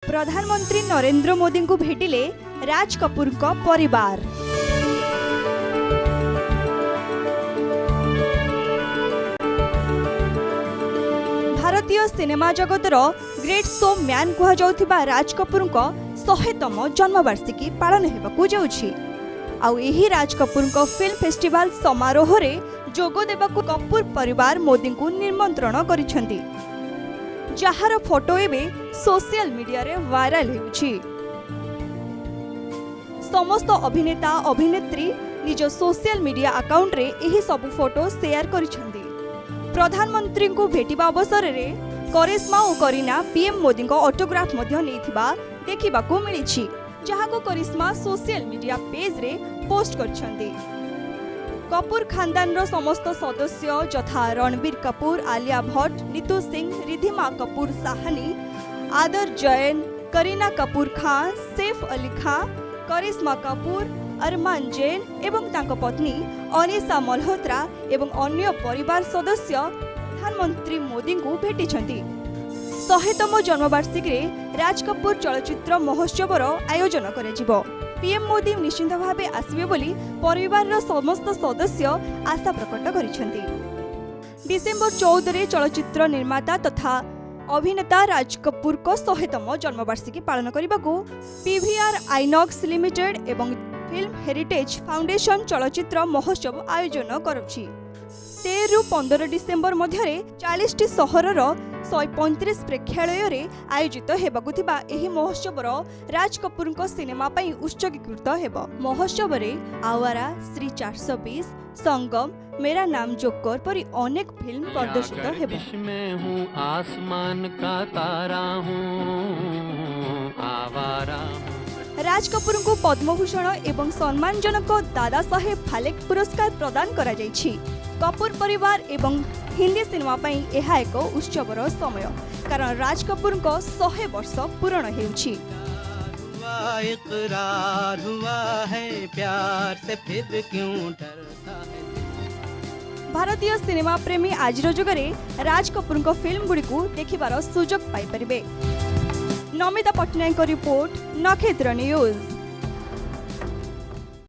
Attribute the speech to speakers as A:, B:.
A: प्रधानमंत्री नरेंद्र मोदी को भेटिले राज कपूर को परिवार। भारतीय cinema जगतर great show man कहुवा Raj Kapoor को 100तम जन्मवार्षिकी पालन होगा जाउछि। आउ एही राज कपूर को फिल्म फेस्टिवल समारोह रे जोग देबाकू कपूर परिवार मोदी को निमंत्रण करिसेंती, जहार फोटो एबे सोशल मीडिया रे वायरल हेउछि। समस्त अभिनेता अभिनेत्री निज सोशल मीडिया अकाउंट रे एही सब फोटो शेयर करिसेंती। प्रधानमंत्री को भेटिबा अवसर रे करिश्मा और करीना पीएम मोदी को ऑटोग्राफ मध्य नेथिबा देखिबाकू मिलिछि, जहाको करिश्मा सोशल मीडिया पेज रे पोस्ट करछंती। कपूर खानदान रो समस्त सदस्य यथा रणबीर कपूर, आलिया भट्ट, नीतू सिंह, रिधिमा कपूर साहनी, आदर जैन, करीना कपूर खान, सैफ अली खान, करिश्मा कपूर, अरमान जैन एवं तांको पत्नी अनिशा मल्होत्रा एवं अन्य परिवार सदस्य प्रधानमंत्री मोदी को भेटिछंती। 100तम जन्मवार्षिकी रे राज कपूर चलचित्र महोत्सव आयोजन करेजिबो। पीएम मोदी निश्चित भावे आसबे बोली परिवार समस्त सदस्य आशा प्रकट करिसेंती। डिसेंबर 14 रे चलचित्र निर्माता तथा अभिनेता राज कपूर को 100तम जन्मवार्षिकी पालन करने पीवीआर आइनॉक्स लिमिटेड एवं फिल्म हेरिटेज फाउंडेशन चलचित्र महोत्सव आयोजन करुछि। 13 रु 15 डिसेंबर मध्य 40टी सहरर 135 प्रेक्षालय रे आयोजित हेबाकु थिबा एही महोत्सव राज कपूर को सिनेमा पई उत्सर्गीकृत हेबो। महोत्सव रे आवारा, श्री 420, संगम, मेरा नाम जोकर परी अनेक फिल्म प्रदर्शित हेबो।
B: मैं हूँ आसमान का तारा हूँ, आवारा।
A: राज कपूर को पद्मभूषण एवं सम्मानजनक दादा साहेब फाल्के पुरस्कार प्रदान करा जायछि। कपूर परिवार एवं हिंदी सिनेमा पई एहा एक उत्सवर समय, कारण राज कपूर को 100 वर्ष पूर्ण हेउछि।
C: इकरार हुआ है प्यार से फिर क्यों डरता है।
A: भारतीय सिनेमा प्रेमी आज जुगरे राज कपूर को फिल्म गुड़ी को देखिबार सुजोग पाई परिबे। नमिता पटनायक रिपोर्ट, नक्षत्र न्यूज।